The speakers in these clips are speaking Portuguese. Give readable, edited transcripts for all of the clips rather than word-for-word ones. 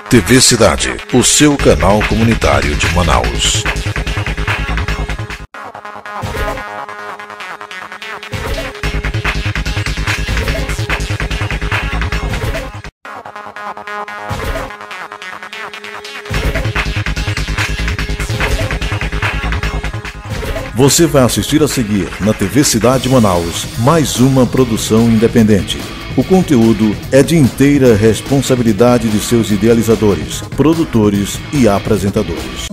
TV Cidade, o seu canal comunitário de Manaus. Você vai assistir a seguir na TV Cidade Manaus mais uma produção independente. O conteúdo é de inteira responsabilidade de seus idealizadores, produtores e apresentadores.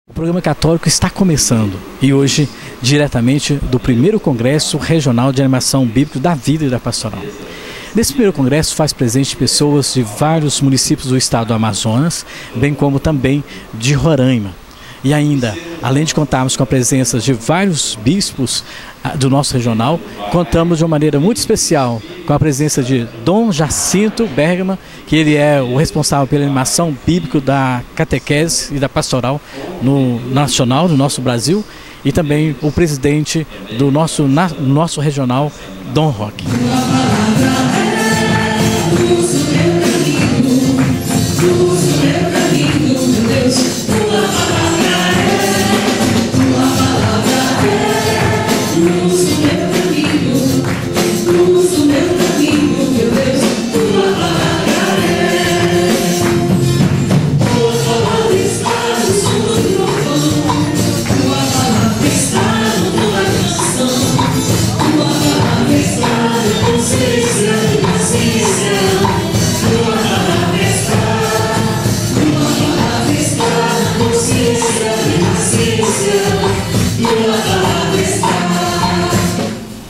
O programa católico está começando e hoje diretamente do primeiro Congresso Regional de Animação Bíblica da Vida e da Pastoral. Nesse primeiro congresso faz presente pessoas de vários municípios do estado do Amazonas, bem como também de Roraima. E ainda, além de contarmos com a presença de vários bispos do nosso regional, contamos de uma maneira muito especial com a presença de Dom Jacinto Bergman, que ele é o responsável pela animação bíblica da catequese e da pastoral nacional do nosso Brasil, e também o presidente do nosso regional, Dom Roque.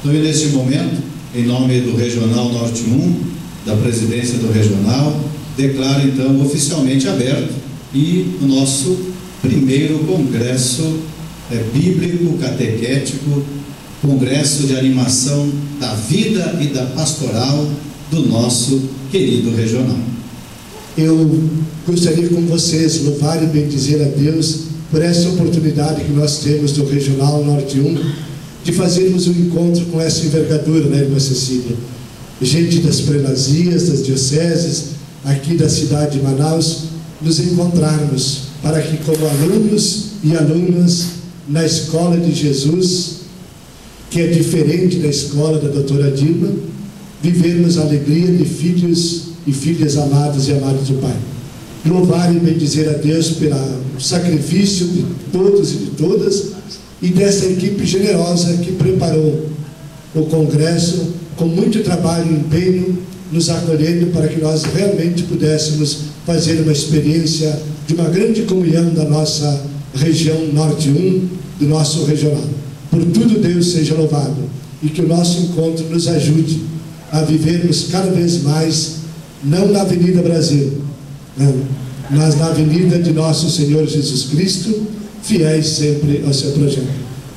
Então, neste momento, em nome do Regional Norte 1, da presidência do Regional, declaro então oficialmente aberto e o nosso primeiro congresso bíblico, catequético, congresso de animação da vida e da pastoral do nosso querido regional. Eu gostaria com vocês louvar e bendizer a Deus por essa oportunidade que nós temos do Regional Norte 1 de fazermos um encontro com essa envergadura, né, irmã Cecília? Gente das prelazias, das dioceses, aqui da cidade de Manaus, nos encontrarmos para que, como alunos e alunas na Escola de Jesus, que é diferente da escola da doutora Dilma, vivermos a alegria de filhos e filhas amados e amados do Pai. Louvar e bendizer a Deus pelo sacrifício de todos e de todas, e dessa equipe generosa que preparou o congresso com muito trabalho e empenho, nos acolhendo para que nós realmente pudéssemos fazer uma experiência de uma grande comunhão da nossa região Norte 1, do nosso regional. Por tudo Deus seja louvado, e que o nosso encontro nos ajude a vivermos cada vez mais, não na Avenida Brasil, não, mas na Avenida de nosso Senhor Jesus Cristo, fiéis sempre ao seu projeto.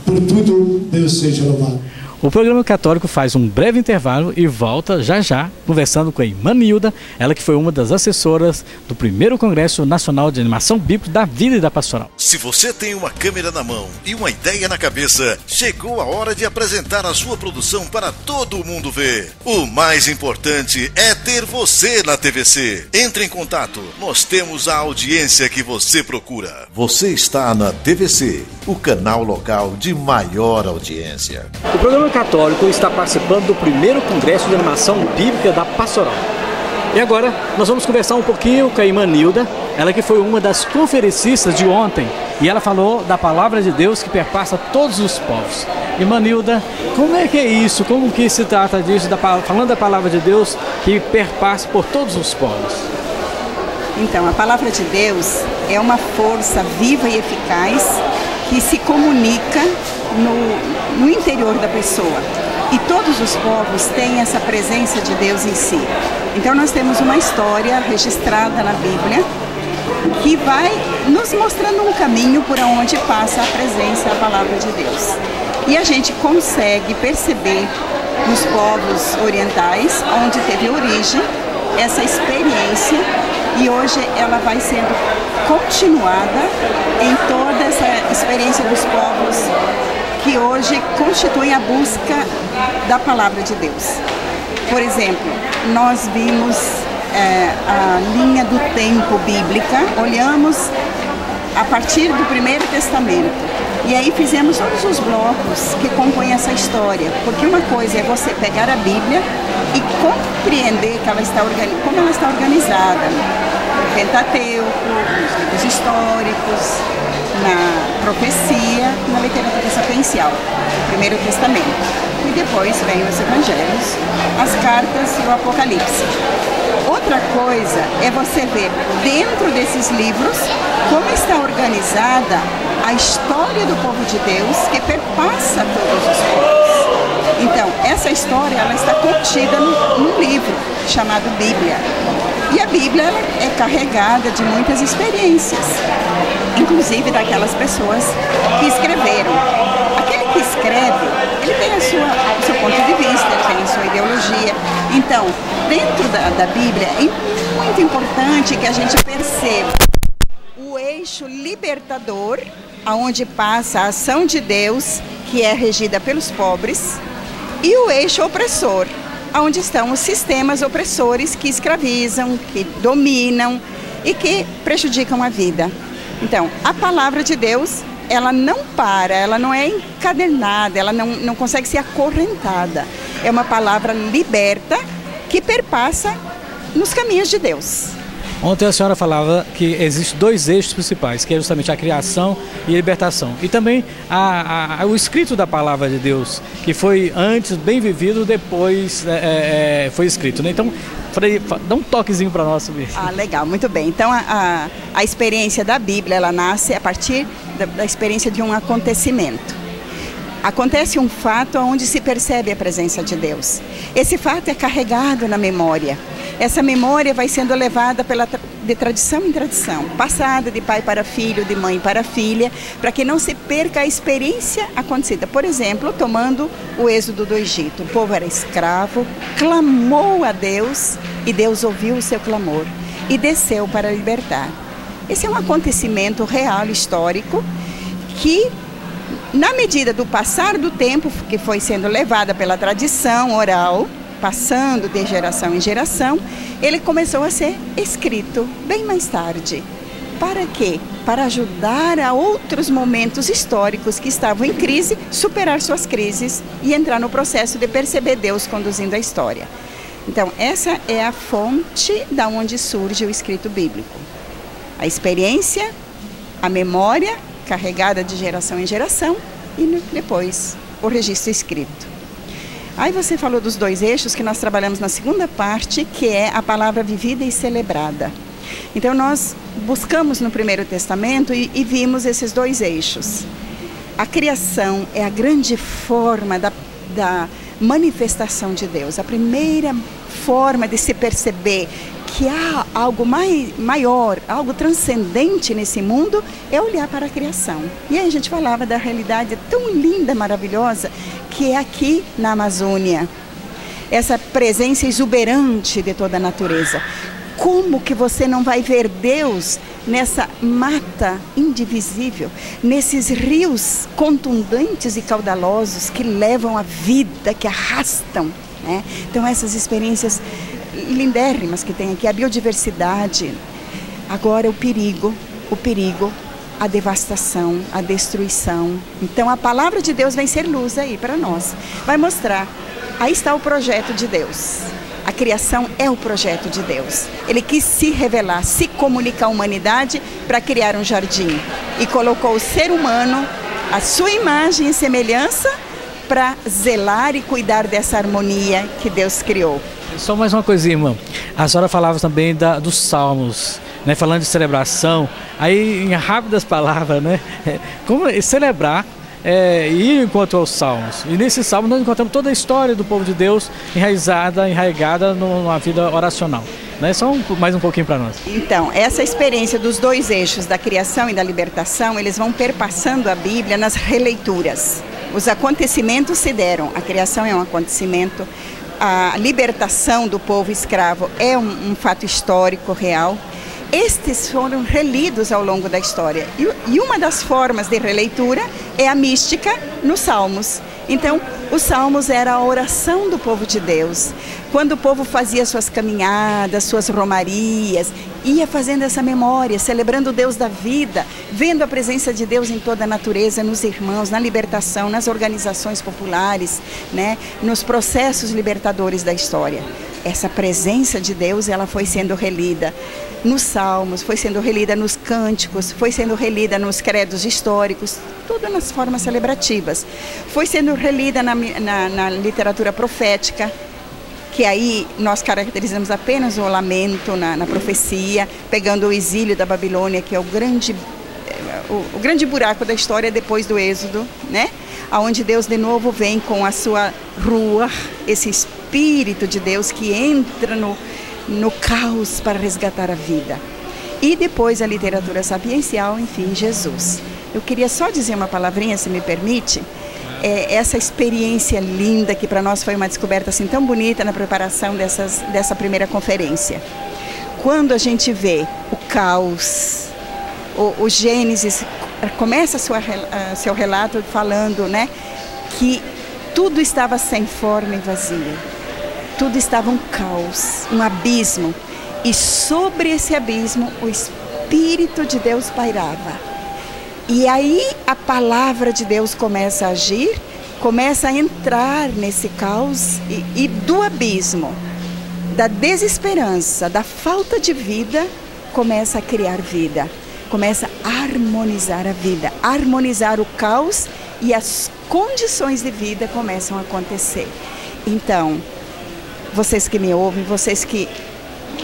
Por tudo, Deus seja louvado. O programa católico faz um breve intervalo e volta já conversando com a irmã Nilda, ela que foi uma das assessoras do primeiro Congresso Nacional de Animação Bíblica da Vida e da Pastoral. Se você tem uma câmera na mão e uma ideia na cabeça, chegou a hora de apresentar a sua produção para todo mundo ver. O mais importante é ter você na TVC. Entre em contato, nós temos a audiência que você procura. Você está na TVC, o canal local de maior audiência. O programa católico está participando do primeiro Congresso de Animação Bíblica da Pastoral. E agora nós vamos conversar um pouquinho com a irmã Nilda, ela que foi uma das conferencistas de ontem, e ela falou da palavra de Deus que perpassa todos os povos. Irmã Nilda, como é que é isso? Como que se trata disso, falando da palavra de Deus que perpassa por todos os povos? Então, a palavra de Deus é uma força viva e eficaz que se comunica no interior da pessoa. E todos os povos têm essa presença de Deus em si. Então nós temos uma história registrada na Bíblia que vai nos mostrando um caminho por onde passa a presença, a palavra de Deus. E a gente consegue perceber nos povos orientais, onde teve origem, essa experiência, e hoje ela vai sendo continuada em toda essa experiência dos povos que hoje constituem a busca da palavra de Deus. Por exemplo, nós vimos a linha do tempo bíblica, olhamos a partir do Primeiro Testamento, e aí fizemos todos os blocos que compõem essa história, porque uma coisa é você pegar a Bíblia e compreender que como ela está organizada, no Pentateuco, nos livros históricos, na profecia, na literatura sapiencial, o Primeiro Testamento. E depois vem os Evangelhos, as cartas e o Apocalipse. Outra coisa é você ver dentro desses livros como está organizada a história do povo de Deus que perpassa todos os povos. Então, essa história ela está contida num livro chamado Bíblia. E a Bíblia ela é carregada de muitas experiências, inclusive daquelas pessoas que escreveram. Aquele que escreve, ele tem o seu ponto de vista, ele tem a sua ideologia. Então, dentro da Bíblia, é muito importante que a gente perceba o eixo libertador, aonde passa a ação de Deus, que é regida pelos pobres, e o eixo opressor, onde estão os sistemas opressores que escravizam, que dominam e que prejudicam a vida. Então, a palavra de Deus, ela não para, ela não é encadernada, ela não consegue ser acorrentada. É uma palavra liberta que perpassa nos caminhos de Deus. Ontem a senhora falava que existem dois eixos principais, que é justamente a criação e a libertação. E também o escrito da palavra de Deus, que foi antes bem vivido, depois foi escrito, né? Então, dá um toquezinho para nós sobre isso. Ah, legal, muito bem. Então, a experiência da Bíblia, ela nasce a partir da experiência de um acontecimento. Acontece um fato onde se percebe a presença de Deus. Esse fato é carregado na memória. Essa memória vai sendo levada de tradição em tradição, passada de pai para filho, de mãe para filha, para que não se perca a experiência acontecida. Por exemplo, tomando o êxodo do Egito. O povo era escravo, clamou a Deus e Deus ouviu o seu clamor e desceu para libertar. Esse é um acontecimento real, histórico, que na medida do passar do tempo, que foi sendo levada pela tradição oral, passando de geração em geração, ele começou a ser escrito bem mais tarde. Para quê? Para ajudar a outros momentos históricos que estavam em crise, superar suas crises e entrar no processo de perceber Deus conduzindo a história. Então, essa é a fonte da onde surge o escrito bíblico. A experiência, a memória, carregada de geração em geração, e depois o registro escrito. Aí você falou dos dois eixos que nós trabalhamos na segunda parte, que é a palavra vivida e celebrada. Então nós buscamos no Primeiro Testamento e vimos esses dois eixos. A criação é a grande forma da manifestação de Deus, a primeira forma de se perceber que há algo maior, algo transcendente nesse mundo, é olhar para a criação. E aí a gente falava da realidade tão linda, maravilhosa, que é aqui na Amazônia. Essa presença exuberante de toda a natureza. Como que você não vai ver Deus nessa mata indivisível, nesses rios contundentes e caudalosos que levam a vida, que arrastam, né? Então essas experiências lindérrimas que tem aqui, a biodiversidade, agora o perigo, a devastação, a destruição. Então a palavra de Deus vem ser luz aí para nós, vai mostrar, aí está o projeto de Deus. A criação é o projeto de Deus. Ele quis se revelar, se comunicar à humanidade para criar um jardim. E colocou o ser humano, a sua imagem e semelhança, para zelar e cuidar dessa harmonia que Deus criou. Só mais uma coisinha, irmã. A senhora falava também dos salmos, né? Falando de celebração. Aí, em rápidas palavras, né? Como celebrar ir enquanto aos salmos. E nesses salmos nós encontramos toda a história do povo de Deus enraigada numa vida oracional. Né? Só mais um pouquinho para nós. Então, essa experiência dos dois eixos, da criação e da libertação, eles vão perpassando a Bíblia nas releituras. Os acontecimentos se deram. A criação é um acontecimento. A libertação do povo escravo é um fato histórico, real. Estes foram relidos ao longo da história. E uma das formas de releitura é a mística nos Salmos. Então, os Salmos era a oração do povo de Deus. Quando o povo fazia suas caminhadas, suas romarias, ia fazendo essa memória, celebrando o Deus da vida, vendo a presença de Deus em toda a natureza, nos irmãos, na libertação, nas organizações populares, né, nos processos libertadores da história. Essa presença de Deus, ela foi sendo relida nos salmos, foi sendo relida nos cânticos, foi sendo relida nos credos históricos, tudo nas formas celebrativas. Foi sendo relida na literatura profética, que aí nós caracterizamos apenas o lamento na profecia, pegando o exílio da Babilônia, que é o grande buraco da história depois do Êxodo, né? Onde Deus de novo vem com a sua ruach, esse Espírito de Deus que entra no caos para resgatar a vida. E depois a literatura sapiencial, enfim, Jesus. Eu queria só dizer uma palavrinha, se me permite. Essa experiência linda, que para nós foi uma descoberta assim tão bonita na preparação dessa primeira conferência. Quando a gente vê o caos, o Gênesis começa seu relato falando, né, que tudo estava sem forma e vazio. Tudo estava um caos, um abismo. E sobre esse abismo o Espírito de Deus pairava. E aí a palavra de Deus começa a agir, começa a entrar nesse caos e do abismo, da desesperança, da falta de vida, começa a criar vida. Começa a harmonizar a vida, harmonizar o caos, e as condições de vida começam a acontecer. Então, vocês que me ouvem, vocês que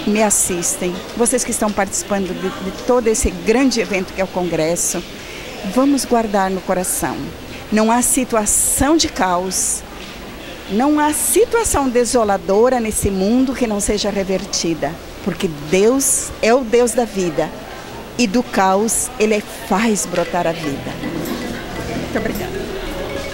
me assistem, vocês que estão participando de todo esse grande evento que é o Congresso, vamos guardar no coração. Não há situação de caos, não há situação desoladora nesse mundo que não seja revertida, porque Deus é o Deus da vida e do caos Ele faz brotar a vida. Muito obrigada.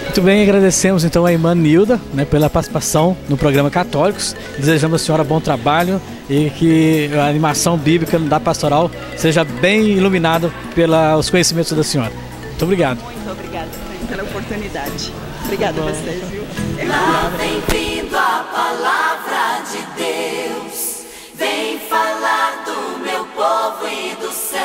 Muito bem, agradecemos então a irmã Nilda, né, pela participação no programa Católicos. Desejamos à senhora bom trabalho e que a animação bíblica da pastoral seja bem iluminada pelos conhecimentos da senhora. Muito obrigado. Muito obrigada pela oportunidade. Obrigada a vocês, viu? Lá vem vindo a palavra de Deus, vem falar do meu povo e do céu.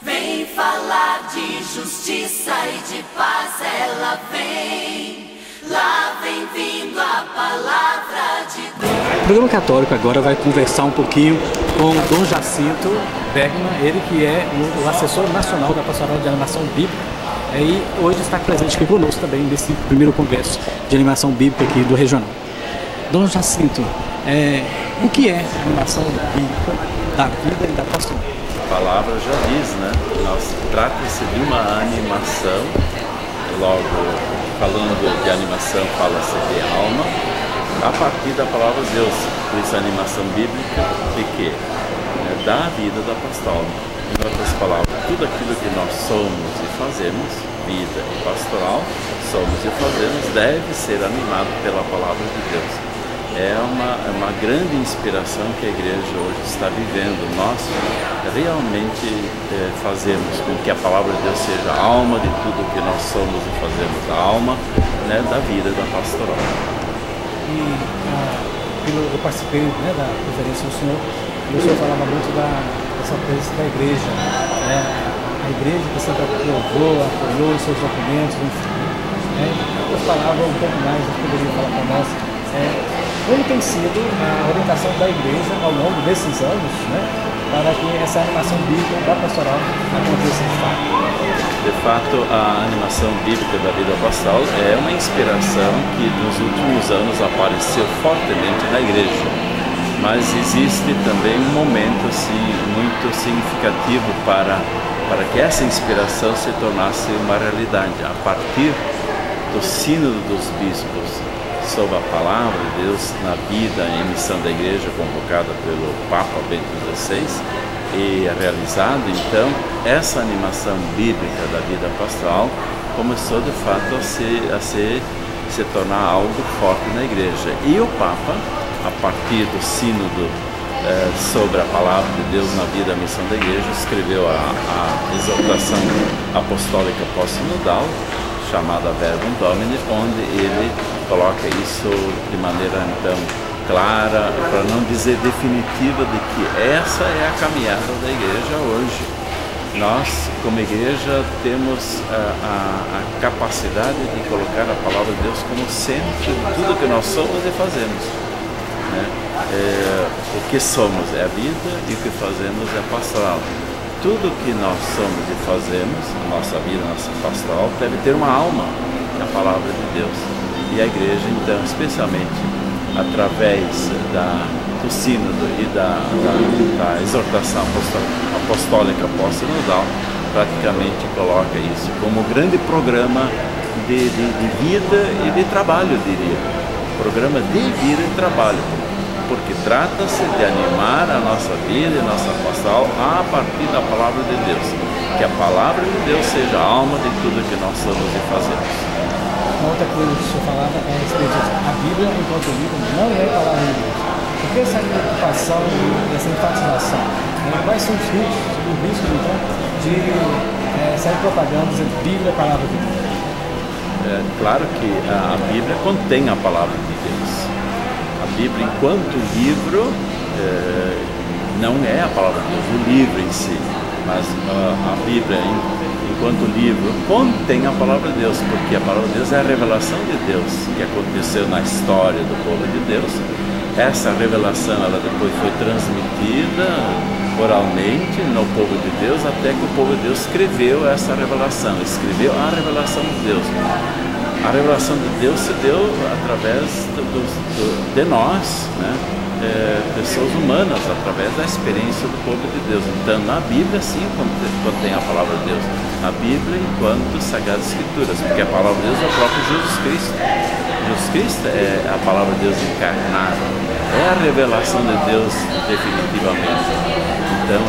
Vem falar de justiça e de paz, ela vem. Lá vem vindo a palavra de Deus. O programa Católico agora vai conversar um pouquinho com Dom Jacinto Bergman, ele que é o assessor nacional da Pastoral de Animação Bíblica. E hoje está presente aqui conosco também nesse primeiro congresso de animação bíblica aqui do Regional. Dom Jacinto, o que é a animação bíblica da vida e da pastoral? A palavra já diz, né? Trata-se de uma animação, logo falando de animação fala-se de alma, a partir da palavra de Deus. Por isso a animação bíblica de quê? Da vida da pastoral. Em outras palavras, tudo aquilo que nós somos e fazemos, vida e pastoral, somos e fazemos, deve ser animado pela palavra de Deus. É uma grande inspiração que a igreja hoje está vivendo. Nós realmente fazemos com que a palavra de Deus seja a alma de tudo que nós somos e fazemos, a alma, né, da vida da pastoral. Eu participei, né, da conferência do senhor, e o senhor falava muito dessa presença da igreja, né? A igreja que sempre aprovou, apoiou os seus documentos, enfim. Outras palavras um pouco mais, eu poderia falar para nós, como tem sido a orientação da igreja ao longo desses anos, né, para que essa animação bíblica da pastoral aconteça de fato. De fato, a animação bíblica da vida pastoral é uma inspiração que nos últimos anos apareceu fortemente na igreja. Mas existe também um momento assim, muito significativo para que essa inspiração se tornasse uma realidade. A partir do sínodo dos bispos sobre a palavra de Deus na vida e missão da igreja, convocada pelo Papa Bento XVI, e realizado, então, essa animação bíblica da vida pastoral começou de fato a se tornar algo forte na igreja. E o Papa, a partir do sínodo sobre a palavra de Deus na vida e missão da igreja, escreveu a exortação apostólica pós-sinodal, chamada Verbum Domini, onde ele coloca isso de maneira então clara, para não dizer definitiva, de que essa é a caminhada da igreja hoje. Nós, como igreja, temos a capacidade de colocar a palavra de Deus como centro de tudo que nós somos e fazemos, né? O que somos é a vida e o que fazemos é a pastoral. Tudo que nós somos e fazemos, a nossa vida, a nossa pastoral, deve ter uma alma na palavra de Deus. E a igreja, então, especialmente através do sínodo e da exortação apostólica pós-sinodal, praticamente coloca isso como grande programa de vida e de trabalho, eu diria. Programa de vida e trabalho, porque trata-se de animar a nossa vida e nossa pastoral a partir da palavra de Deus. Que a palavra de Deus seja a alma de tudo que nós somos e fazemos. Uma outra coisa que o senhor falava é a respeito disso. A Bíblia, enquanto livro, não é a palavra de Deus. Por que essa preocupação e essa enfatização? Quais são os riscos, então, de sair propaganda dizendo Bíblia é a palavra de Deus? É claro que a Bíblia contém a palavra de Deus. A Bíblia, enquanto livro, não é a palavra de Deus, o livro em si, mas a Bíblia, enquanto livro, contém a palavra de Deus, porque a palavra de Deus é a revelação de Deus que aconteceu na história do povo de Deus. Essa revelação, ela depois foi transmitida oralmente no povo de Deus, até que o povo de Deus escreveu essa revelação, escreveu a revelação de Deus. A revelação de Deus se deu através de nós, né? Pessoas humanas, através da experiência do povo de Deus. Então, na Bíblia, sim, contém a palavra de Deus. A Bíblia enquanto Sagradas Escrituras, porque a palavra de Deus é o próprio Jesus Cristo. Jesus Cristo é a palavra de Deus encarnada, é a revelação de Deus definitivamente. Então,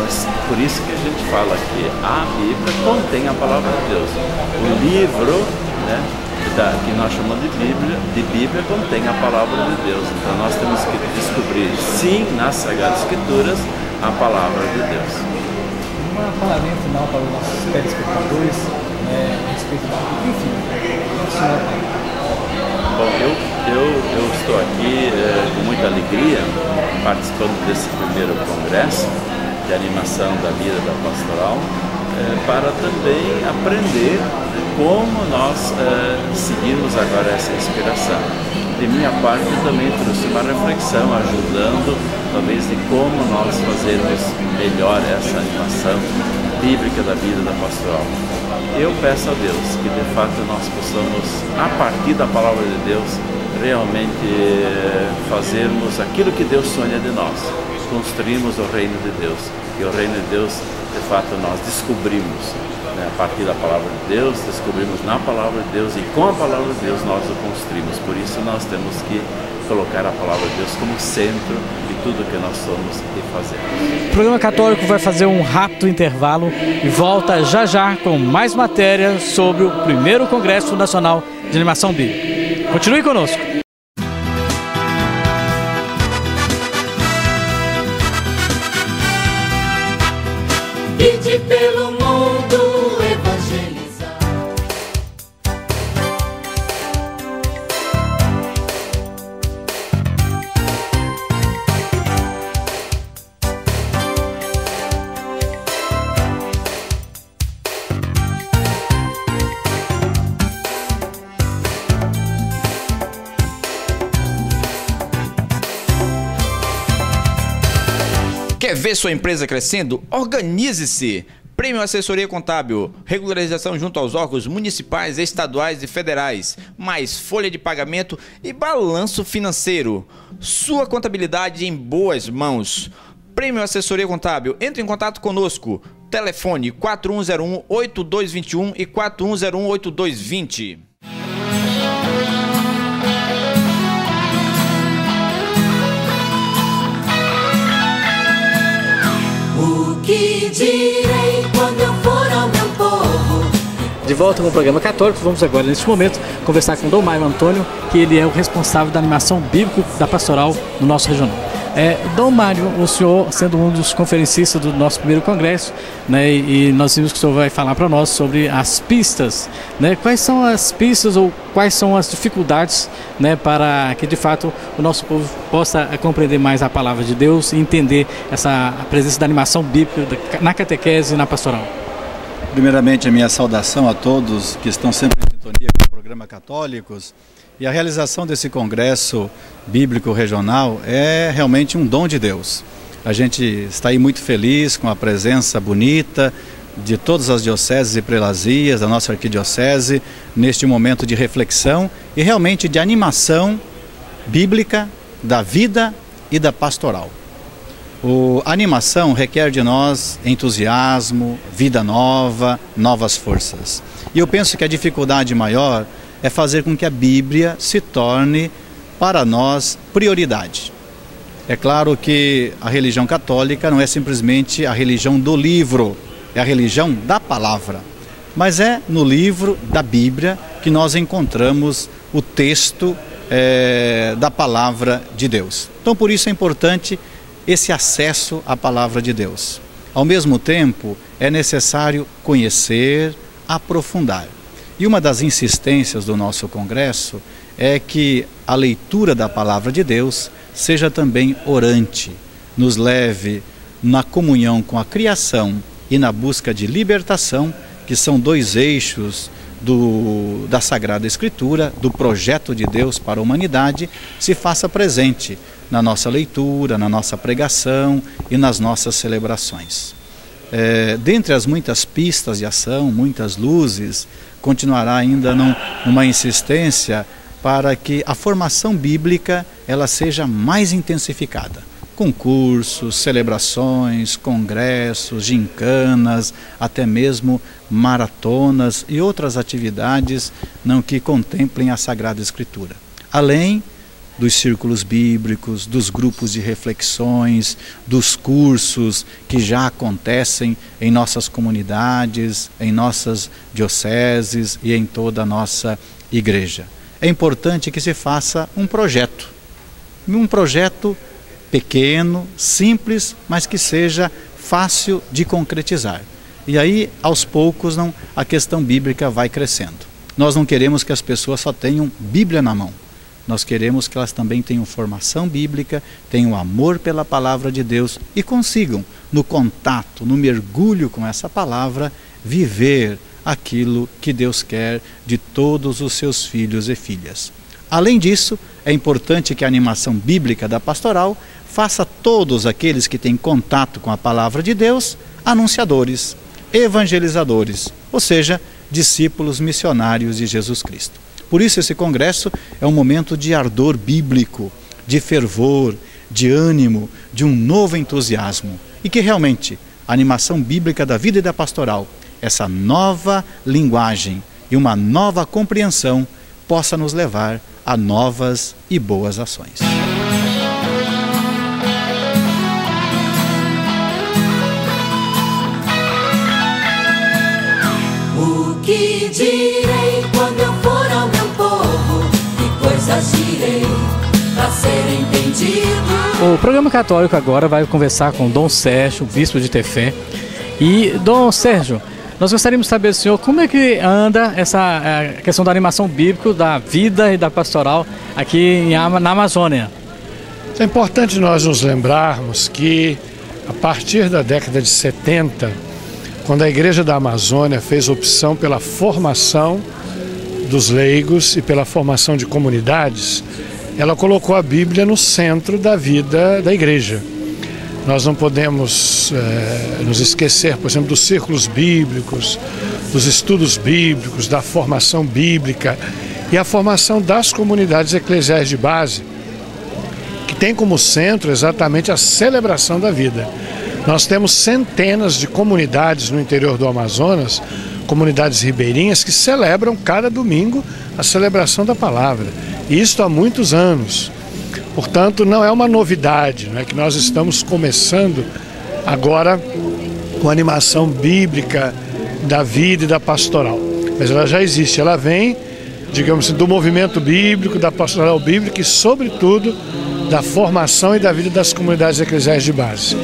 por isso que a gente fala que a Bíblia contém a palavra de Deus. O livro, né, que nós chamamos de Bíblia contém a palavra de Deus. Então nós temos que descobrir, sim, nas Sagradas Escrituras, a palavra de Deus. Uma palavrinha final para os nossos telespectadores, a respeito da Bíblia, enfim, o senhor tem. Bom, eu estou aqui com muita alegria, participando desse primeiro congresso de animação da vida da pastoral, para também aprender como nós seguimos agora essa inspiração. De minha parte, eu também trouxe uma reflexão, ajudando talvez de como nós fazermos melhor essa animação bíblica da vida da pastoral. Eu peço a Deus que de fato nós possamos, a partir da palavra de Deus, realmente fazermos aquilo que Deus sonha de nós, construirmos o reino de Deus. E o reino de Deus, de fato, nós descobrimos, né, a partir da palavra de Deus, descobrimos na palavra de Deus, e com a palavra de Deus nós o construímos. Por isso nós temos que colocar a palavra de Deus como centro de tudo que nós somos e fazemos. O Programa Católico vai fazer um rápido intervalo e volta já já com mais matéria sobre o primeiro Congresso Nacional de Animação Bíblica. Continue conosco. Ide pelo mundo evangelizar. Quer ver sua empresa crescendo? Organize-se! Prêmio Assessoria Contábil, regularização junto aos órgãos municipais, estaduais e federais, mais folha de pagamento e balanço financeiro. Sua contabilidade em boas mãos. Prêmio Assessoria Contábil, entre em contato conosco. Telefone 4101-8221 e 4101-8220. O que direi quando eu for ao meu povo? De volta com o programa católico, vamos agora neste momento conversar com Dom Mário Antônio, que ele é o responsável da animação bíblica da pastoral no nosso regional. Dom Mário, o senhor sendo um dos conferencistas do nosso primeiro congresso, né, e nós vimos que o senhor vai falar para nós sobre as pistas, né, quais são as pistas ou quais são as dificuldades, né, para que de fato o nosso povo possa compreender mais a palavra de Deus e entender essa presença da animação bíblica na catequese e na pastoral. Primeiramente, a minha saudação a todos que estão sempre em sintonia com o programa Católicos. E a realização desse congresso bíblico regional é realmente um dom de Deus. A gente está aí muito feliz com a presença bonita de todas as dioceses e prelazias da nossa arquidiocese neste momento de reflexão e realmente de animação bíblica da vida e da pastoral. A animação requer de nós entusiasmo, vida nova, novas forças. E eu penso que a dificuldade maior é fazer com que a Bíblia se torne, para nós, prioridade. É claro que a religião católica não é simplesmente a religião do livro, é a religião da palavra. Mas é no livro da Bíblia que nós encontramos o texto da palavra de Deus. Então, por isso é importante esse acesso à palavra de Deus. Ao mesmo tempo, é necessário conhecer, aprofundar. E uma das insistências do nosso congresso é que a leitura da palavra de Deus seja também orante, nos leve na comunhão com a criação e na busca de libertação, que são dois eixos da Sagrada Escritura, do projeto de Deus para a humanidade, se faça presente na nossa leitura, na nossa pregação e nas nossas celebrações. Dentre as muitas pistas de ação, muitas luzes, continuará ainda numa insistência para que a formação bíblica ela seja mais intensificada. Concursos, celebrações, congressos, gincanas, até mesmo maratonas e outras atividades que contemplem a Sagrada Escritura. Além dos círculos bíblicos, dos grupos de reflexões, dos cursos que já acontecem em nossas comunidades, em nossas dioceses e em toda a nossa igreja. É importante que se faça um projeto pequeno, simples, mas que seja fácil de concretizar. E aí, aos poucos, a questão bíblica vai crescendo. Nós não queremos que as pessoas só tenham Bíblia na mão. Nós queremos que elas também tenham formação bíblica, tenham amor pela palavra de Deus e consigam, no contato, no mergulho com essa palavra, viver aquilo que Deus quer de todos os seus filhos e filhas. Além disso, é importante que a animação bíblica da pastoral faça todos aqueles que têm contato com a palavra de Deus anunciadores, evangelizadores, ou seja, discípulos missionários de Jesus Cristo. Por isso esse congresso é um momento de ardor bíblico, de fervor, de ânimo, de um novo entusiasmo. E que realmente a animação bíblica da vida e da pastoral, essa nova linguagem e uma nova compreensão possa nos levar a novas e boas ações. O que direi quando eu for ao meu povo? Que coisas direi para ser entendido? O programa católico agora vai conversar com Dom Sérgio, bispo de Tefé. E, Dom Sérgio, nós gostaríamos de saber do senhor como é que anda essa questão da animação bíblica, da vida e da pastoral aqui na Amazônia. É importante nós nos lembrarmos que, a partir da década de 70, quando a Igreja da Amazônia fez opção pela formação dos leigos e pela formação de comunidades, ela colocou a Bíblia no centro da vida da Igreja. Nós não podemos nos esquecer, por exemplo, dos círculos bíblicos, dos estudos bíblicos, da formação bíblica e a formação das comunidades eclesiais de base, que tem como centro exatamente a celebração da vida. Nós temos centenas de comunidades no interior do Amazonas, comunidades ribeirinhas, que celebram cada domingo a celebração da palavra. E isto há muitos anos. Portanto, não é uma novidade, não é que nós estamos começando agora com a animação bíblica da vida e da pastoral. Mas ela já existe, ela vem, digamos assim, do movimento bíblico, da pastoral bíblica e, sobretudo, da formação e da vida das comunidades eclesiais de base.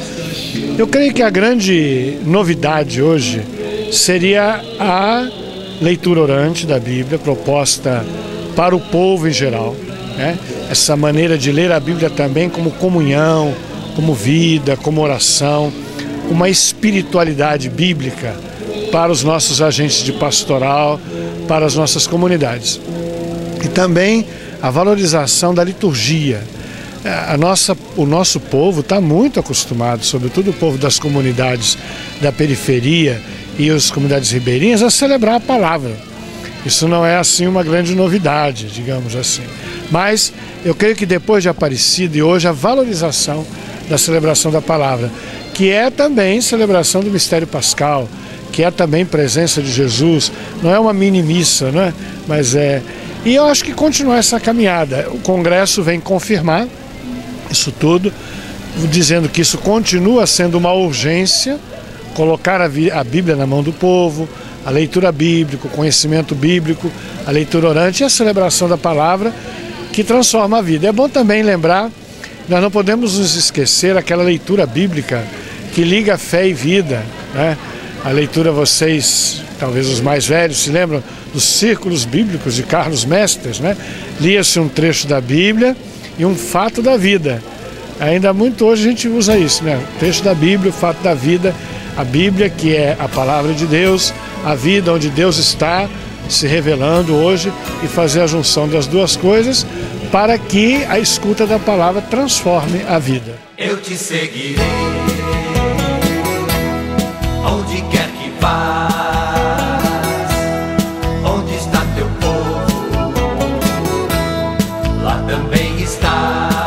Eu creio que a grande novidade hoje seria a leitura orante da Bíblia, proposta para o povo em geral, né? Essa maneira de ler a Bíblia também como comunhão, como vida, como oração, uma espiritualidade bíblica para os nossos agentes de pastoral, para as nossas comunidades. E também a valorização da liturgia. O nosso povo está muito acostumado, sobretudo o povo das comunidades da periferia e as comunidades ribeirinhas, a celebrar a palavra. Isso não é assim uma grande novidade, digamos assim. Mas eu creio que depois de Aparecida e hoje a valorização da celebração da palavra, que é também celebração do mistério pascal, que é também presença de Jesus, não é uma mini missa, né? Mas é... E eu acho que continuar essa caminhada. O Congresso vem confirmar isso tudo, dizendo que isso continua sendo uma urgência, colocar a Bíblia na mão do povo, a leitura bíblica, o conhecimento bíblico, a leitura orante e a celebração da palavra que transforma a vida. É bom também lembrar, nós não podemos nos esquecer aquela leitura bíblica que liga fé e vida, né? A leitura, vocês, talvez os mais velhos, se lembram dos círculos bíblicos de Carlos Mestres, né? Lia-se um trecho da Bíblia e um fato da vida. Ainda muito hoje a gente usa isso, né? O trecho da Bíblia, o fato da vida, a Bíblia, que é a palavra de Deus, a vida onde Deus está se revelando hoje, e fazer a junção das duas coisas para que a escuta da palavra transforme a vida. Eu te seguirei, onde quer que vás, onde está teu povo, lá também estás.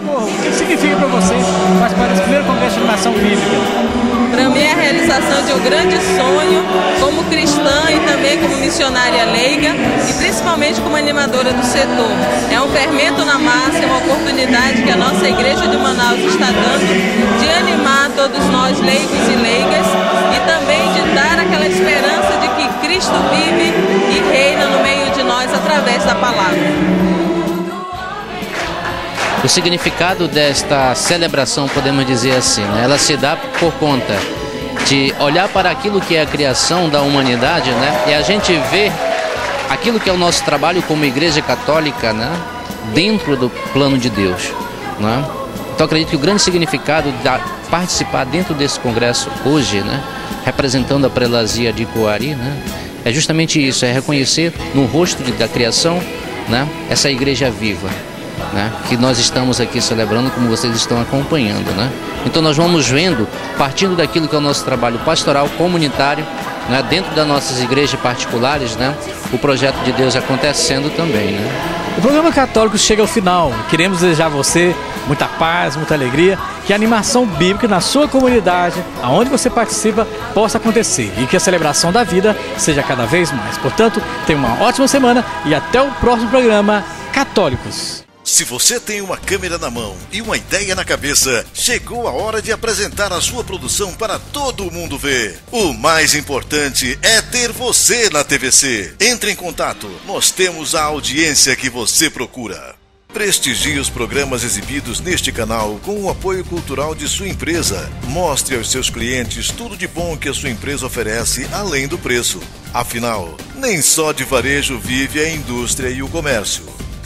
O que significa para você participar desse primeiro congresso de animação bíblica? Para mim é a realização de um grande sonho, como cristã e também como missionária leiga e principalmente como animadora do setor. É um fermento na massa, é uma oportunidade que a nossa igreja de Manaus está dando de animar todos nós leigos e leigas e também de dar aquela esperança de que Cristo vive e reina no meio de nós através da palavra. O significado desta celebração, podemos dizer assim, né? Ela se dá por conta de olhar para aquilo que é a criação da humanidade, né? E a gente vê aquilo que é o nosso trabalho como Igreja Católica, né? Dentro do plano de Deus, né? Então acredito que o grande significado de participar dentro desse congresso hoje, né? Representando a prelazia de Coari, né? É justamente isso, é reconhecer no rosto da criação, né? Essa igreja viva, né, que nós estamos aqui celebrando, como vocês estão acompanhando, né? Então nós vamos vendo, partindo daquilo que é o nosso trabalho pastoral comunitário, né, dentro das nossas igrejas particulares, né, o projeto de Deus acontecendo também, né? O programa Católico chega ao final. Queremos desejar a você muita paz, muita alegria, que a animação bíblica na sua comunidade, aonde você participa, possa acontecer e que a celebração da vida seja cada vez mais. Portanto, tenha uma ótima semana e até o próximo programa Católicos. Se você tem uma câmera na mão e uma ideia na cabeça, chegou a hora de apresentar a sua produção para todo mundo ver. O mais importante é ter você na TVC. Entre em contato, nós temos a audiência que você procura. Prestigie os programas exibidos neste canal com o apoio cultural de sua empresa. Mostre aos seus clientes tudo de bom que a sua empresa oferece além do preço. Afinal, nem só de varejo vive a indústria e o comércio.